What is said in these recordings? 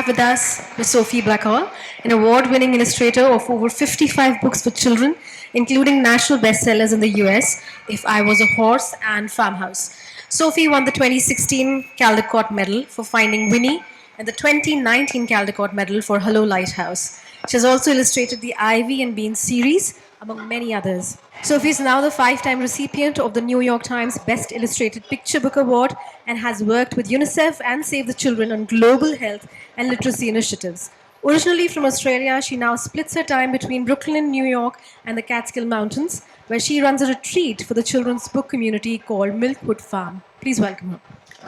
have with us Ms. Sophie Blackall, an award-winning illustrator of over 55 books for children, including national bestsellers in the US, If I Was a Horse and Farmhouse. Sophie won the 2016 Caldecott Medal for Finding Winnie and the 2019 Caldecott Medal for Hello Lighthouse. She has also illustrated the Ivy and Beans series, among many others. Sophie is now the 5-time recipient of the New York Times Best Illustrated Picture Book Award and has worked with UNICEF and Save the Children on global health and literacy initiatives. Originally from Australia, she now splits her time between Brooklyn, New York, and the Catskill Mountains, where she runs a retreat for the children's book community called Milkwood Farm. Please welcome her.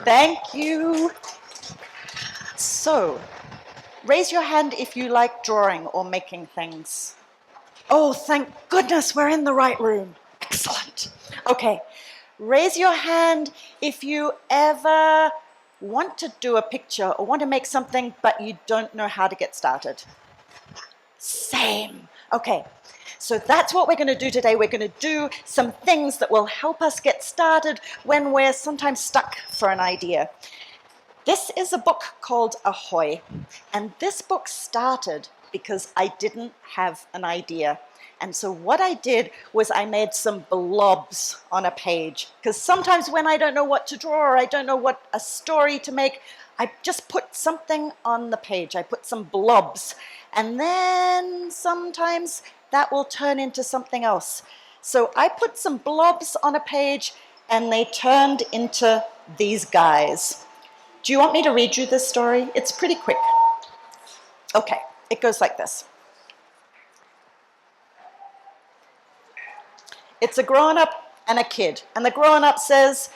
Thank you. So, raise your hand if you like drawing or making things. Oh, thank goodness we're in the right room. Excellent. Okay, raise your hand if you ever want to do a picture or want to make something, but you don't know how to get started. Same. Okay, so that's what we're going to do today. We're going to do some things that will help us get started when we're sometimes stuck for an idea. This is a book called Ahoy, and this book started because I didn't have an idea. And so what I did was I made some blobs on a page, because sometimes when I don't know what to draw or I don't know what a story to make, I just put something on the page. I put some blobs, and then sometimes that will turn into something else. So I put some blobs on a page and they turned into these guys. Do you want me to read you this story? It's pretty quick. Okay, it goes like this. It's a grown-up and a kid, and the grown-up says,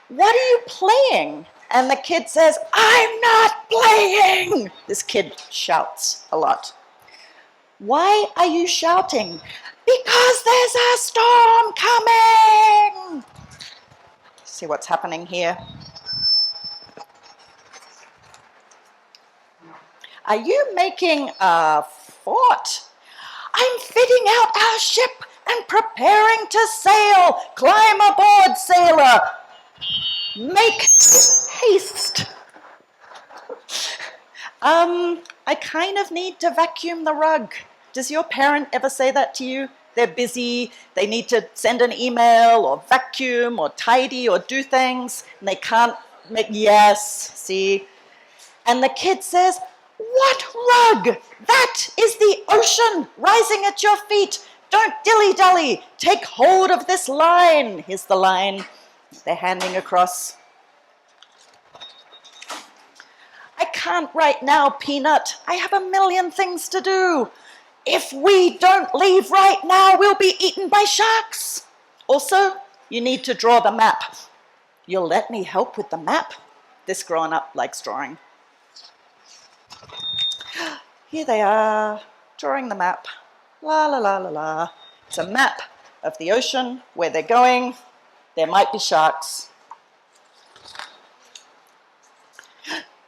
"What are you playing?" And the kid says, "I'm not playing!" This kid shouts a lot. "Why are you shouting?" "Because there's a storm coming!" See what's happening here? "Are you making a fort?" "I'm fitting out our ship and preparing to sail. Climb aboard, sailor. Make haste." I kind of need to vacuum the rug. Does your parent ever say that to you? They're busy, they need to send an email or vacuum or tidy or do things, and they can't make, yes, see? And the kid says, "What rug? That is the ocean rising at your feet. Don't dilly-dally. Take hold of this line." Here's the line they're handing across. "I can't right now, Peanut. I have a million things to do. If we don't leave right now, we'll be eaten by sharks. Also, you need to draw the map." "You'll let me help with the map?" This grown-up likes drawing. Here they are, drawing the map. La la la la la. It's a map of the ocean, where they're going. There might be sharks.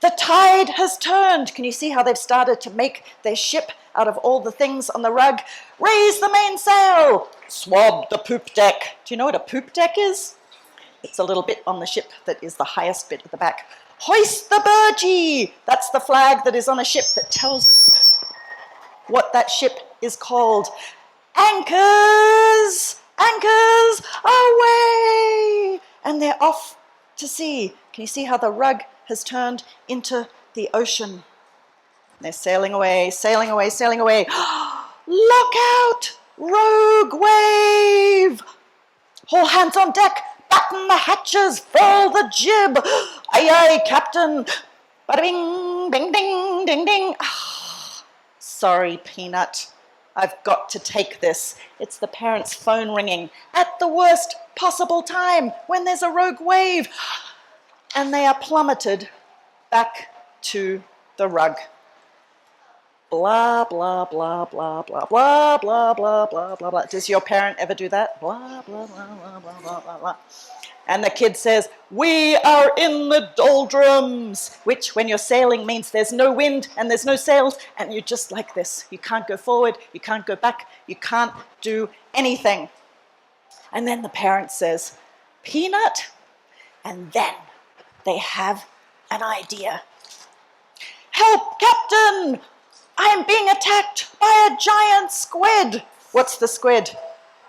The tide has turned. Can you see how they've started to make their ship out of all the things on the rug? Raise the mainsail. Swab the poop deck. Do you know what a poop deck is? It's a little bit on the ship that is the highest bit at the back. Hoist the burgee. That's the flag that is on a ship that tells what that ship is called. Anchors! Anchors! Away! And they're off to sea. Can you see how the rug has turned into the ocean? They're sailing away, sailing away, sailing away. Look out! Rogue wave! All hands on deck! Batten the hatches! Furl the jib! Aye, aye, Captain! Bada bing, ding, ding, ding, ding. Sorry, Peanut. I've got to take this. It's the parents' phone ringing at the worst possible time when there's a rogue wave. And they are plummeted back to the rug. Blah, blah, blah, blah, blah, blah, blah, blah, blah, blah, blah. Does your parent ever do that? Blah, blah, blah, blah, blah, blah, blah, blah. And the kid says, "We are in the doldrums," which when you're sailing means there's no wind and there's no sails, and you're just like this. You can't go forward, you can't go back, you can't do anything. And then the parent says, "Peanut," and then they have an idea. Help, Captain! I'm being attacked by a giant squid. What's the squid?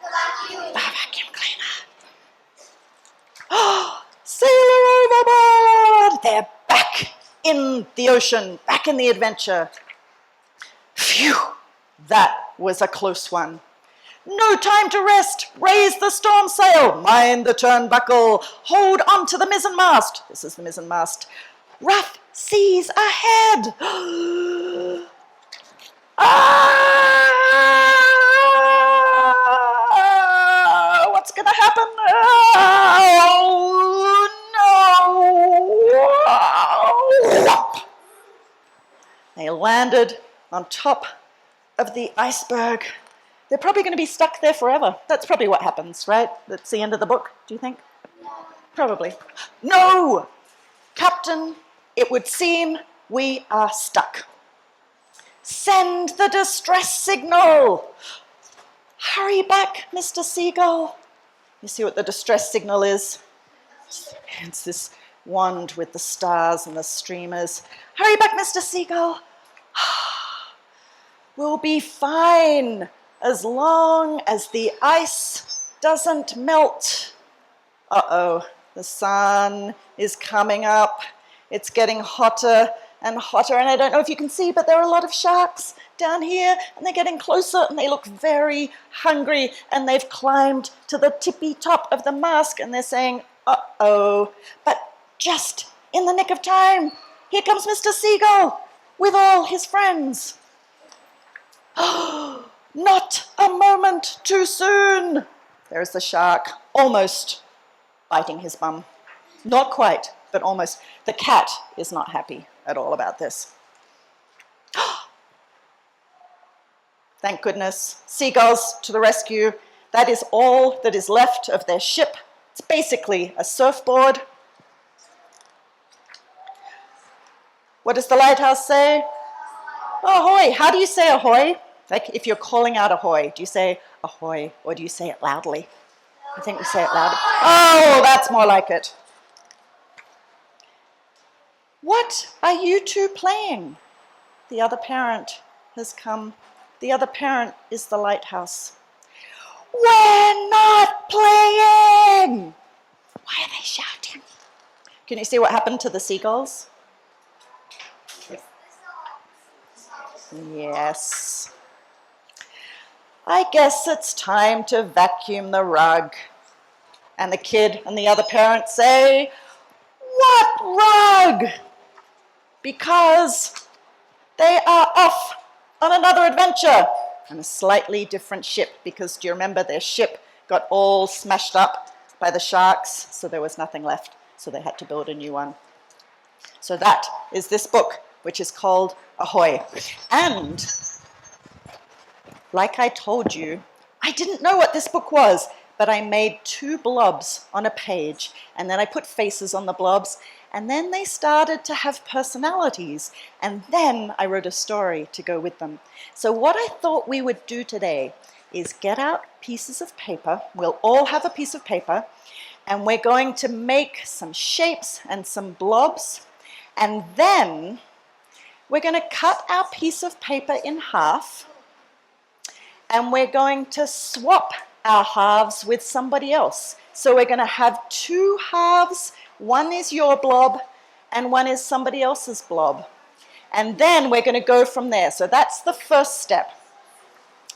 The vacuum cleaner. Oh, sailor overboard! They're back in the ocean, back in the adventure. Phew, that was a close one. No time to rest. Raise the storm sail. Mind the turnbuckle. Hold on to the mizzenmast. This is the mizzenmast. Rough seas ahead. Ah! What's going to happen? Oh, no. They landed on top of the iceberg. They're probably going to be stuck there forever. That's probably what happens, right? That's the end of the book, do you think? Probably. No! Captain, it would seem we are stuck. Send the distress signal. Hurry back, Mr. Seagull. You see what the distress signal is? It's this wand with the stars and the streamers. Hurry back, Mr. Seagull. We'll be fine as long as the ice doesn't melt. Uh-oh, the sun is coming up. It's getting hotter and hotter, and I don't know if you can see, but there are a lot of sharks down here, and they're getting closer, and they look very hungry, and they've climbed to the tippy top of the mast, and they're saying, uh-oh. But just in the nick of time, here comes Mr. Seagull with all his friends. Oh, not a moment too soon. There's the shark, almost biting his bum. Not quite, but almost. The cat is not happy at all about this. Thank goodness. Seagulls to the rescue. That is all that is left of their ship. It's basically a surfboard. What does the lighthouse say? Ahoy. How do you say ahoy? Like if you're calling out ahoy, do you say ahoy or do you say it loudly? I think we say it loudly. Oh, that's more like it. What are you two playing? The other parent has come. The other parent is the lighthouse. We're not playing! Why are they shouting? Can you see what happened to the seagulls? Yes. I guess it's time to vacuum the rug. And the kid and the other parent say, what rug? Because they are off on another adventure on a slightly different ship, because do you remember their ship got all smashed up by the sharks, so there was nothing left, so they had to build a new one. So that is this book, which is called Ahoy. And like I told you, I didn't know what this book was, but I made 2 blobs on a page, and then I put faces on the blobs, and then they started to have personalities, and then I wrote a story to go with them. So what I thought we would do today is get out pieces of paper. We'll all have a piece of paper, and we're going to make some shapes and some blobs, and then we're going to cut our piece of paper in half, and we're going to swap our halves with somebody else. So we're going to have 2 halves. One is your blob, and one is somebody else's blob. And then we're going to go from there. So that's the first step,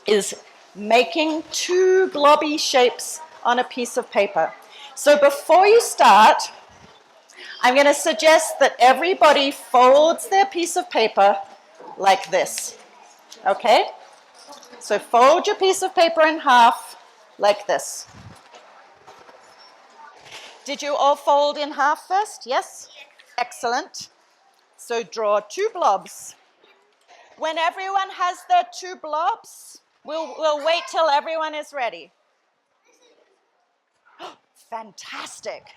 is making 2 blobby shapes on a piece of paper. So before you start, I'm going to suggest that everybody folds their piece of paper like this. Okay? So fold your piece of paper in half like this. Did you all fold in half first? Yes? Excellent. So draw 2 blobs. When everyone has their 2 blobs, we'll wait till everyone is ready. Fantastic.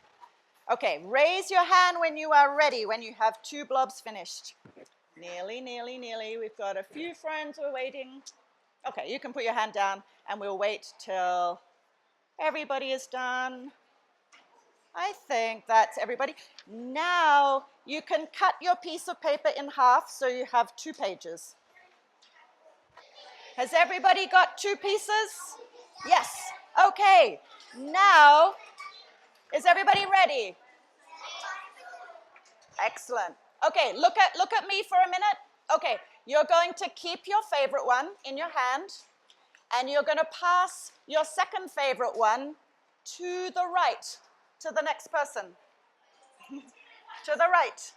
Okay, raise your hand when you are ready, when you have 2 blobs finished. Nearly, nearly, nearly. We've got a few friends who are waiting. Okay, you can put your hand down, and we'll wait till everybody is done. I think that's everybody. Now you can cut your piece of paper in half so you have 2 pages. Has everybody got 2 pieces? Yes. Okay. Now, is everybody ready? Excellent. Okay, look at me for a minute. Okay, you're going to keep your favorite one in your hand, and you're going to pass your second favorite one to the right, to the next person. To the right.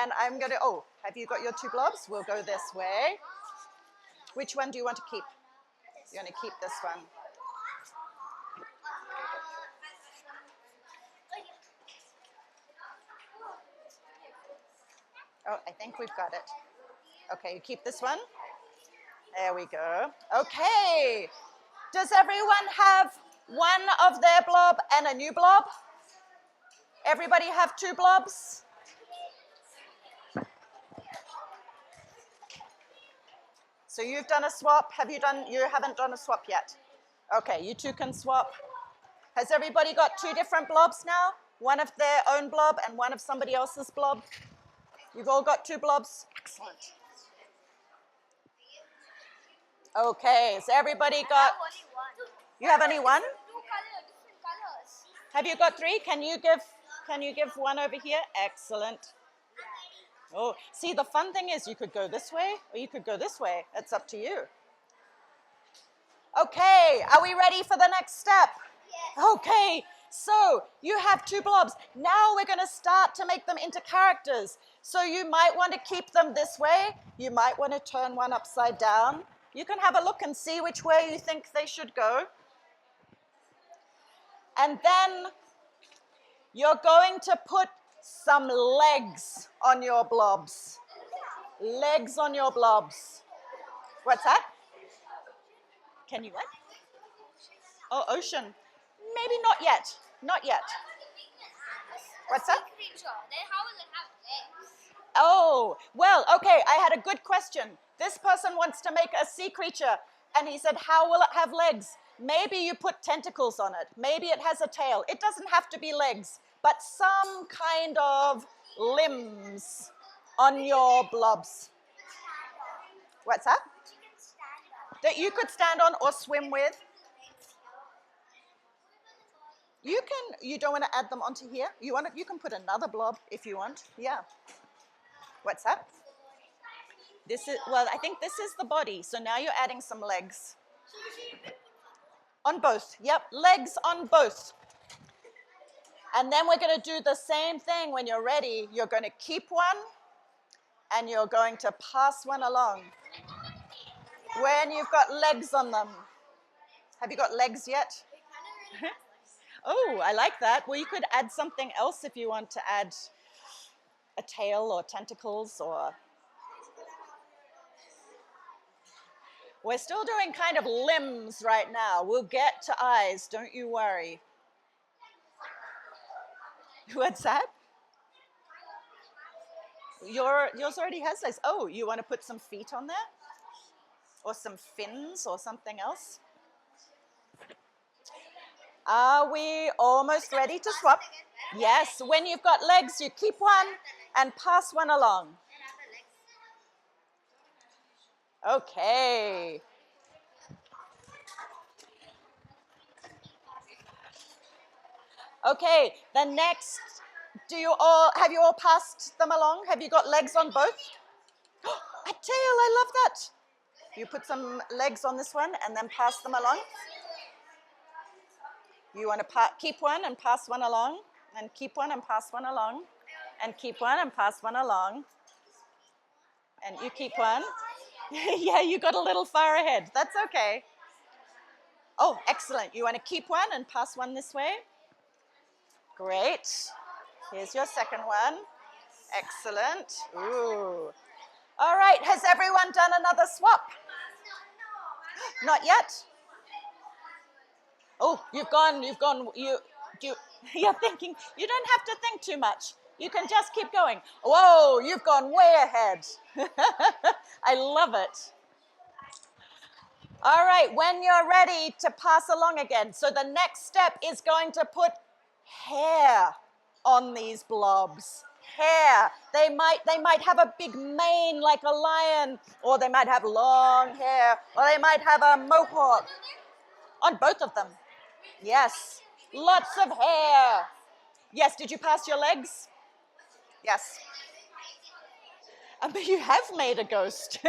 And I'm going to, oh, have you got your 2 blobs? We'll go this way. Which one do you want to keep? You're going to keep this one. Oh, I think we've got it. Okay, you keep this one. There we go. Okay. Does everyone have one of their blob and a new blob? Everybody have 2 blobs? So you've done a swap. You haven't done a swap yet. Okay, you 2 can swap. Has everybody got 2 different blobs now? One of their own blob and one of somebody else's blob? You've all got 2 blobs? Excellent. Okay, so everybody got... You have only one? Different colors. Have you got 3? Can you give one over here? Excellent. Oh, see, the fun thing is you could go this way or you could go this way. It's up to you. Okay, are we ready for the next step? Yes. Okay, so you have 2 blobs. Now we're going to start to make them into characters. So you might want to keep them this way. You might want to turn one upside down. You can have a look and see which way you think they should go. And then you're going to put some legs on your blobs. Legs on your blobs. What's that? Can you what? Oh, ocean. Maybe not yet. Not yet. What's that? Creature. Then how will it have legs? Oh, well, okay, I had a good question. This person wants to make a sea creature, and he said, how will it have legs? Maybe you put tentacles on it. Maybe it has a tail. It doesn't have to be legs, but some kind of limbs on your blobs. What's that? That you could stand on or swim with. You don't want to add them onto here? You can put another blob if you want. Yeah. What's that? I think this is the body. So now you're adding some legs. On both. Yep, legs on both. And then we're going to do the same thing when you're ready. You're going to keep one and you're going to pass one along. When you've got legs on them. Have you got legs yet? Oh, I like that. Well, you could add something else if you want to add a tail or tentacles or... We're still doing kind of limbs right now. We'll get to eyes, don't you worry. What's that? Yours already has legs. Oh, you want to put some feet on there? Or some fins or something else? Are we almost ready to swap? Yes, when you've got legs, you keep one and pass one along. Okay. Okay, the next, have you all passed them along? Have you got legs on both? A tail, I love that. You put some legs on this one and then pass them along. You want to keep one and pass one along, and keep one and pass one along, and keep one and pass one along. And you keep one. Yeah, you got a little far ahead. That's okay. Oh, excellent. You want to keep one and pass one this way? Great. Here's your second one. Excellent. Ooh. All right, has everyone done another swap? Not yet? Oh, you're thinking, you don't have to think too much. You can just keep going. Whoa, you've gone way ahead. I love it. All right, when you're ready to pass along again. So the next step is going to put hair on these blobs. Hair. They might have a big mane like a lion, or they might have long hair, or they might have a mohawk. On both of them. Yes. Lots of hair. Yes, did you pass your legs? Yes. But you have made a ghost.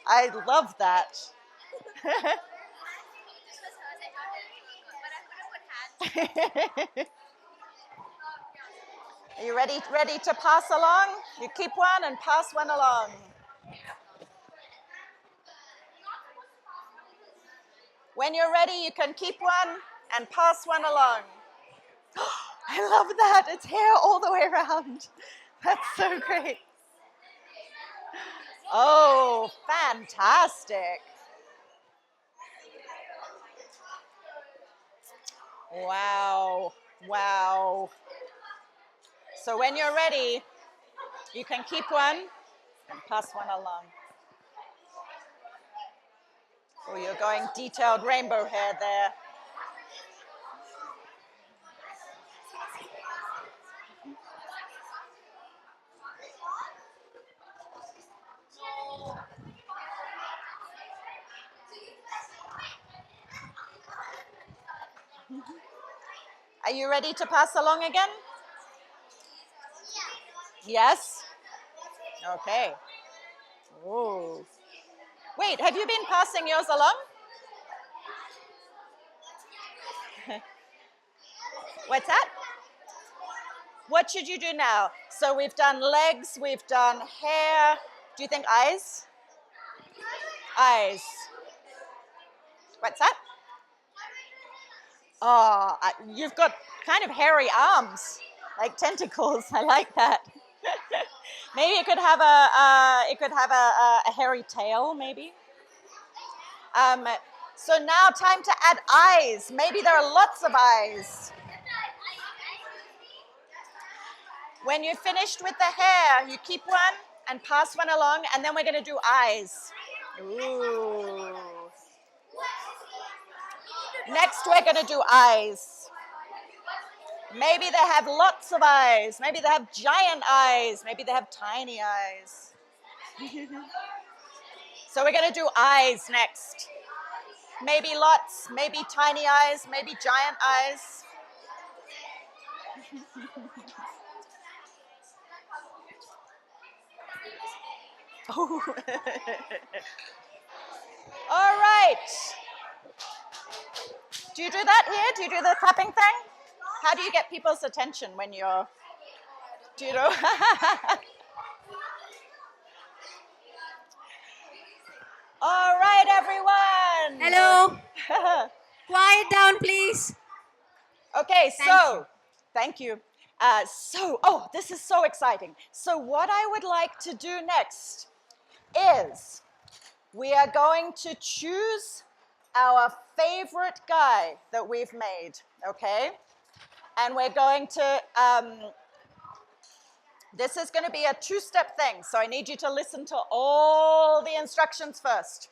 I love that. Are you ready to pass along? You keep one and pass one along. When you're ready, you can keep one and pass one along. I love that. It's hair all the way around. That's so great. Oh, fantastic. Wow. Wow. So when you're ready, you can keep one and pass one along. Oh, you're going detailed rainbow hair there. Are you ready to pass along again? Yes? Okay. Oh. Wait, have you been passing yours along? What's that? What should you do now? So we've done legs, we've done hair. Do you think eyes? Eyes. What's that? Oh, you've got kind of hairy arms, like tentacles. I like that. Maybe it could have a hairy tail, maybe. So now time to add eyes. Maybe there are lots of eyes. When you're finished with the hair, you keep one and pass one along, and then we're going to do eyes. Ooh. Next, we're going to do eyes. Maybe they have lots of eyes. Maybe they have giant eyes. Maybe they have tiny eyes. So we're going to do eyes next. Maybe lots, maybe tiny eyes, maybe giant eyes. Oh. All right. Do you do that here? Do you do the clapping thing? How do you get people's attention when you're, do you know? All right, everyone. Hello. Quiet down, please. Okay, so, thank you. Oh, this is so exciting. So what I would like to do next is we are going to choose our favorite guy that we've made, okay? And we're going to, this is going to be a two-step thing, so I need you to listen to all the instructions first.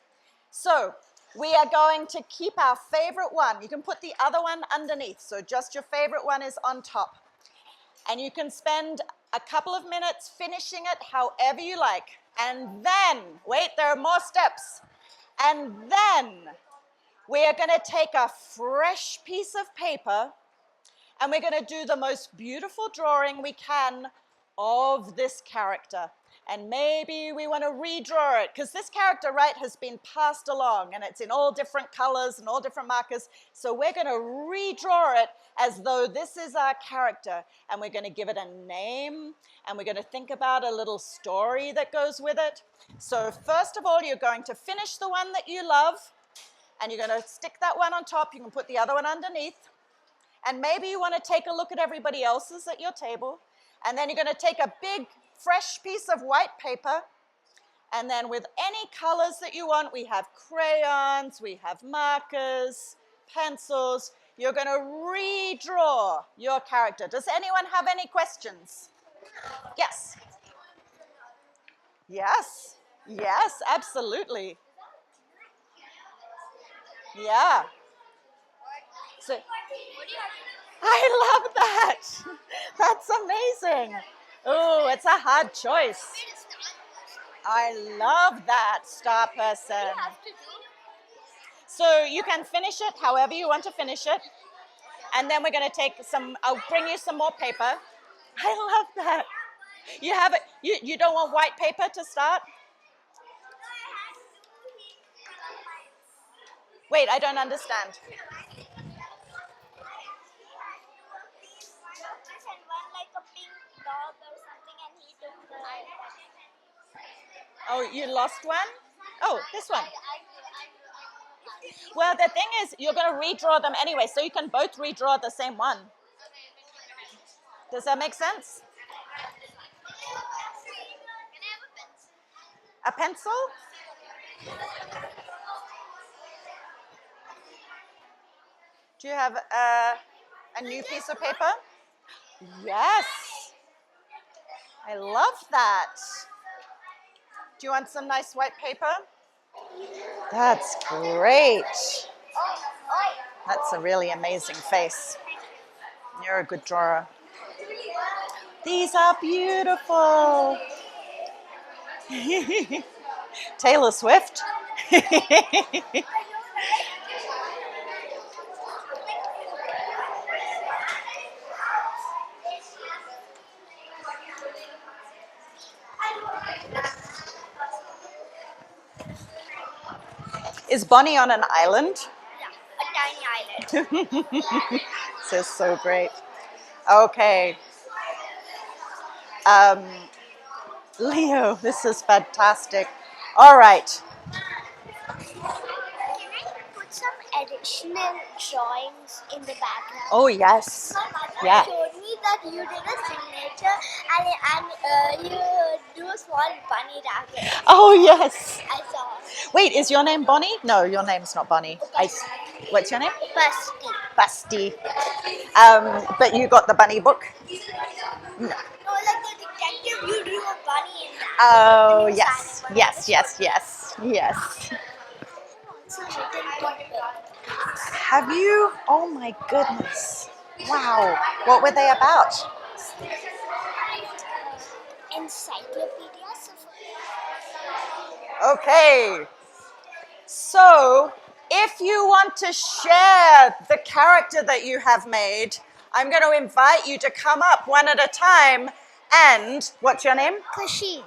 So we are going to keep our favorite one. You can put the other one underneath, so just your favorite one is on top. And you can spend a couple of minutes finishing it however you like. And then, wait, there are more steps. And then we are going to take a fresh piece of paper and we're going to do the most beautiful drawing we can of this character. And maybe we want to redraw it because this character, right, has been passed along and it's in all different colors and all different markers. So we're going to redraw it as though this is our character, and we're going to give it a name, and we're going to think about a little story that goes with it. So first of all, you're going to finish the one that you love, and you're going to stick that one on top. You can put the other one underneath. And maybe you want to take a look at everybody else's at your table, and then you're going to take a big, fresh piece of white paper, and then with any colors that you want, we have crayons, we have markers, pencils. You're going to redraw your character. Does anyone have any questions? Yes. Yes. Yes, absolutely. Yeah. So What do you have to do? I love that. That's amazing. Oh, it's a hard choice. Wait, it's not. I love that, star person. What do you have to do? So you can finish it however you want to finish it. And then we're going to take some, I'll bring you some more paper. I love that. You have it, you don't want white paper to start? Wait, I don't understand. And one like a pink dog or something, and he took the. Oh, you lost one? Oh, this one. Well, the thing is, you're going to redraw them anyway, so you can both redraw the same one. Does that make sense? A pencil? Do you have a new piece of paper? Yes. I love that. Do you want some nice white paper? That's great. That's a really amazing face. You're a good drawer. These are beautiful. Taylor Swift. Is Bonnie on an island? Yeah, a tiny island. This is so great. Okay. Leo, this is fantastic. All right. Can I put some additional drawings in the background? Oh, yes. My mother Yeah. showed me that you did a signature and you do a small bunny rabbit. Oh, yes. I saw. Wait, is your name Bonnie? No, your name's not Bonnie. What's your name? Busty. Busty. But you got the bunny book? No. No, like the detective, you drew a bunny in that. Oh, And you yes. signed it. Yes, yes, yes. Yes. So I didn't put it. Have you? Oh, my goodness. Wow. What were they about? Encyclopedia. Okay. So, if you want to share the character that you have made, I'm going to invite you to come up one at a time. And what's your name? Kushi.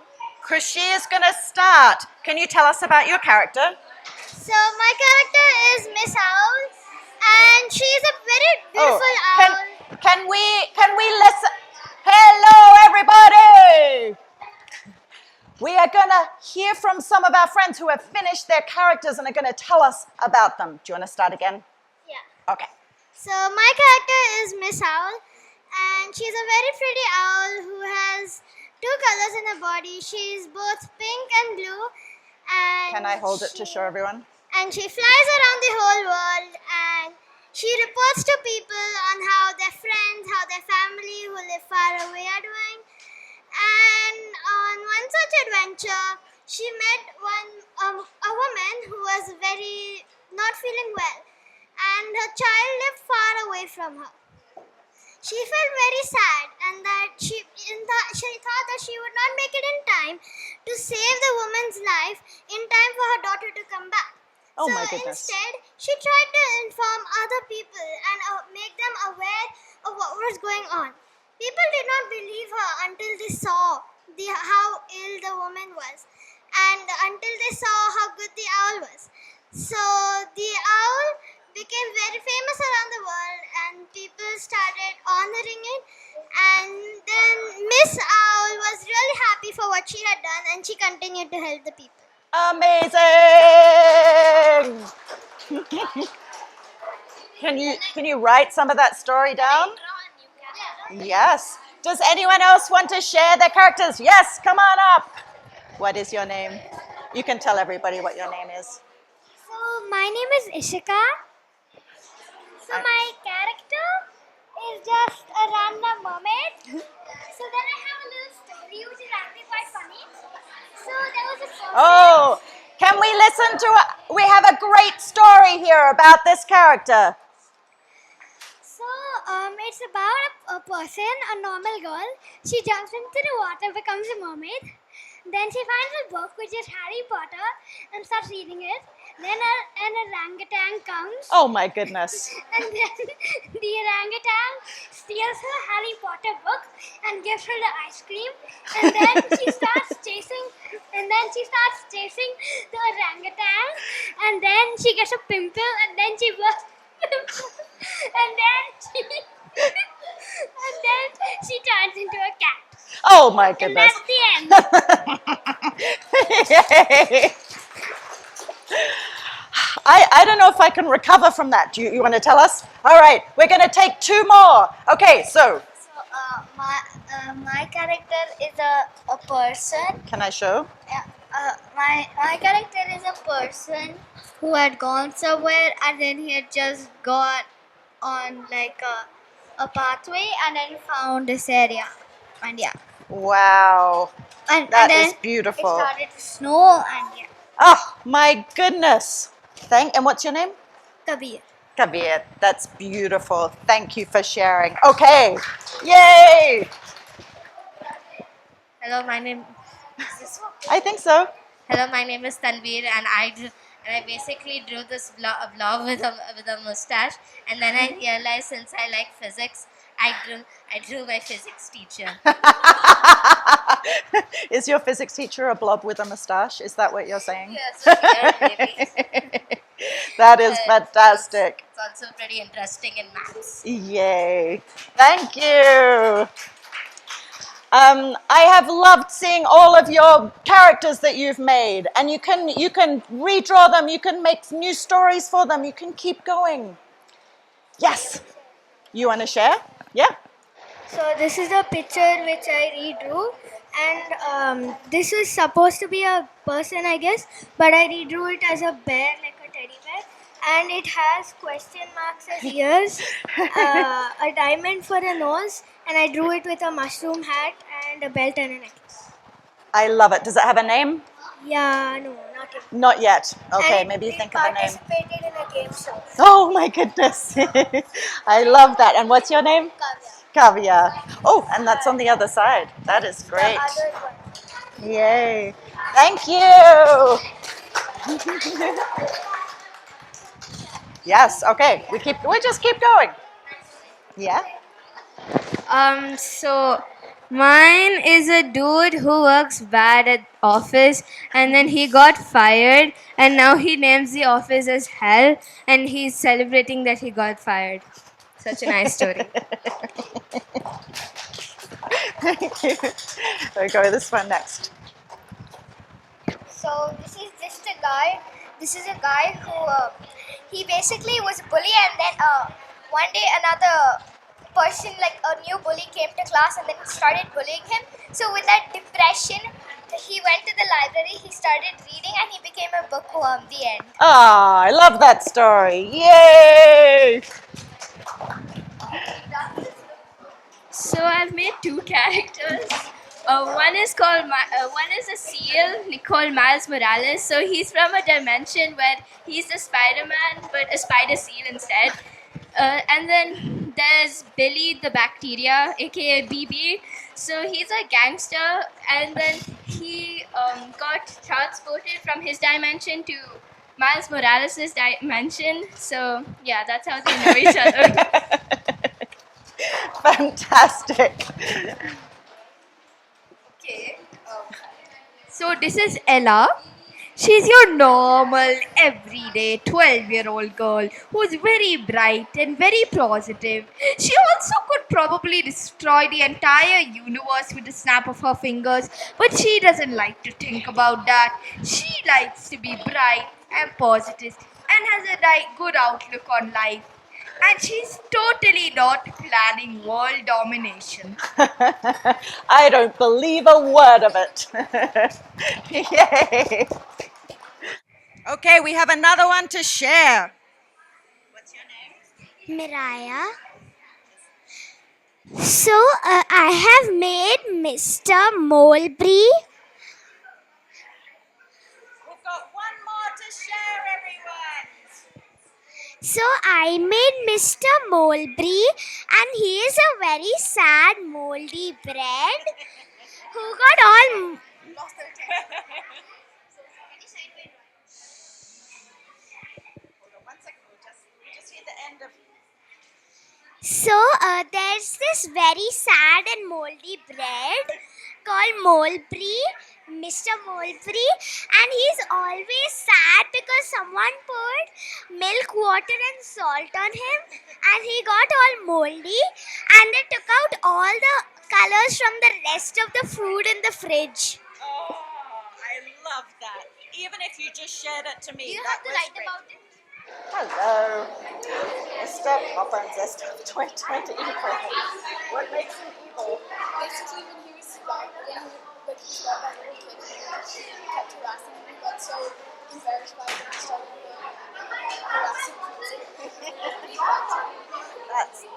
Krishi is going to start. Can you tell us about your character? So my character is Miss Owl, and she's a very beautiful owl. Can we listen? Hello, everybody. We are going to hear from some of our friends who have finished their characters and are going to tell us about them. Do you want to start again? Yeah. Okay. So my character is Miss Owl, and she's a very pretty owl who has two colors in her body. She's both pink and blue. And Can I hold it to show everyone? And she flies around the whole world, and she reports to people on how their friends, how their family who live far away are doing. And on one such adventure, she met a woman who was very not feeling well, and her child lived far away from her. She felt very sad, and that she thought that she would not make it in time to save the woman's life in time for her daughter to come back. Oh, So my goodness. instead, she tried to inform other people and make them aware of what was going on. People did not believe her until they saw how ill the woman was, and until they saw how good the owl was. So the owl became very famous around the world, and people started honoring it. And then Miss Owl was really happy for what she had done, and she continued to help the people. Amazing! Can you write some of that story down? Yes. Does anyone else want to share their characters? Yes, come on up. What is your name? You can tell everybody what your name is. So my name is Ishika. So my character is just a random mermaid. So then I have a little story which is actually quite funny. So there was a person. Oh, can we listen to we have a great story here about this character. it's about a person, a normal girl. She jumps into the water, becomes a mermaid. Then she finds a book which is Harry Potter and starts reading it. Then an orangutan comes, Oh my goodness. and then the orangutan steals her Harry Potter book and gives her the ice cream. And then she starts chasing. The orangutan. And then she gets a pimple. And then she blows. and then she. and then she turns into a cat. Oh my And goodness. that's the end. Yay. I don't know if I can recover from that. Do you want to tell us? All right, we're going to take 2 more. Okay, so. So my character is a person. Can I show? My character is a person who had gone somewhere and then he had just got on like a pathway and then found this area. And yeah. Wow. And That then is beautiful. It started to snow and yeah. Oh, my goodness. And what's your name? Kabir. Kabir. That's beautiful. Thank you for sharing. Okay. Yay. Hello, my name. I think so. Hello, my name is Tanveer, and I basically drew this blob with a mustache, and then I realized since I like physics, I drew my physics teacher. Is your physics teacher a blob with a mustache? Is that what you're saying? Yes, maybe. That is fantastic. It's also pretty interesting in maths. Yay. Thank you. I have loved seeing all of your characters that you've made, and you can redraw them, you can make new stories for them, you can keep going. Yes. You want to share? Yeah. So this is a picture which I redrew, and this is supposed to be a person, I guess, but I redrew it as a bear, like a teddy bear, and it has question marks as ears, a diamond for a nose, and I drew it with a mushroom hat and a belt and a necklace. I love it. Does it have a name? Yeah, no, not yet. Not yet. Okay, And maybe it think of a name. participated in a game show. Oh my goodness. I love that. And what's your name? Kavya. Kavya. Oh, and that's on the other side. That is The great. other one. Yay. Thank you. Yes, okay. We just keep going. Yeah. So mine is a dude who works bad at office, and then he got fired, and now he names the office as hell, and he's celebrating that he got fired. Such a nice story. Thank you. We'll go this one next. So this is just a guy. This is a guy who he basically was a bully, and then one day another person, like a new bully, came to class and then started bullying him. So with that depression, he went to the library. He started reading, and he became a bookworm. The end. Ah, I love that story. Yay! So I've made 2 characters. One is a seal called Miles Morales. So he's from a dimension where he's the Spider-Man, but a spider seal instead. And then there's Billy the Bacteria, aka BB. So he's a gangster, and then he got transported from his dimension to Miles Morales' dimension. So yeah, that's how they know each other. Fantastic. Okay. So this is Ella. She's your normal, everyday 12-year-old girl who's very bright and very positive. She also could probably destroy the entire universe with a snap of her fingers, but she doesn't like to think about that. She likes to be bright and positive and has a good outlook on life. And she's totally not planning world domination. I don't believe a word of it. Yay. Okay, we have another one to share. What's your name? Miraya. So I have made Mr. Mulberry. We've got one more to share, everyone. So I made Mr. Mulberry, and he is a very sad moldy bread who got all. So there's this very sad and moldy bread called Mulberry, Mr. Mulberry, and he's always sad because someone poured milk, water, and salt on him, and he got all moldy, and they took out all the colors from the rest of the food in the fridge. Oh, I love that. Even if you just shared it to me. Do you that have to was write great. about it? Hello. Mr. Papa and Zest of 2020 What makes him evil? Basically, when he was like he's got that little kid, he kept harassing him. He got so embarrassed by it, he started harassing kids. That's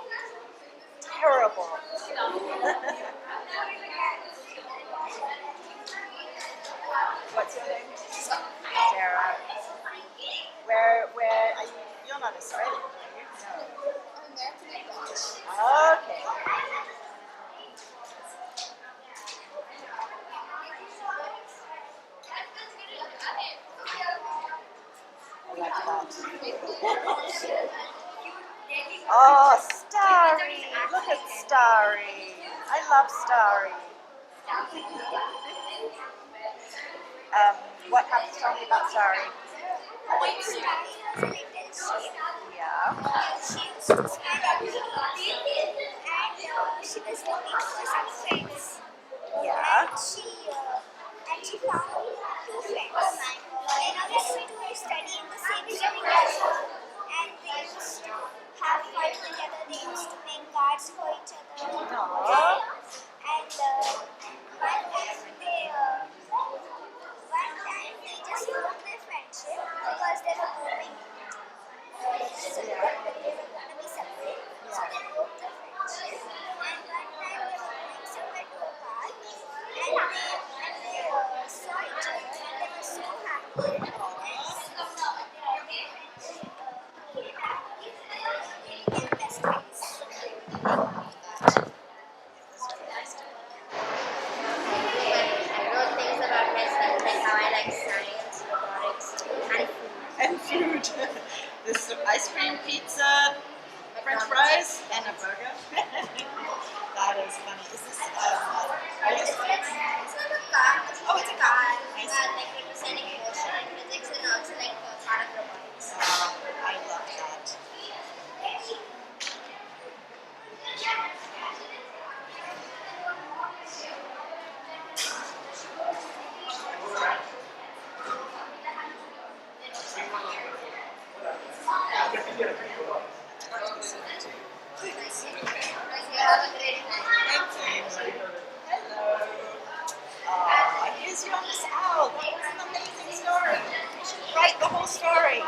terrible. What's your name? Sarah. Where are you? You're not Australian, are you? No. I'm American and British. Okay. I like that. Oh, Starry! Look at Starry. I love Starry. What happens? Tell me about Starry. Yeah. She used to spend every evening, and she was looking for some friends. Yeah. And she found two friends. And obviously two were studying the same class, and they used to have fun together. They used to make cards for each other. Aww. And one time they just broke their friendship because they were moving. So they were going to be separate. So they broke their friendship. And one time they were going somewhere to a park, and they saw each other, and they were so happy. And they became best friends. I wrote things about myself, like how I like science, robotics, and food. And food. This ice cream, pizza, French fries, and a burger. That is funny. Is this? Are you? It's like a car. Oh, it's a car. I see. Like representing emotion and physics, and also like part of robotics. I love that. Hello. Here's your Miss Owl. That was an amazing story. You should write the whole story.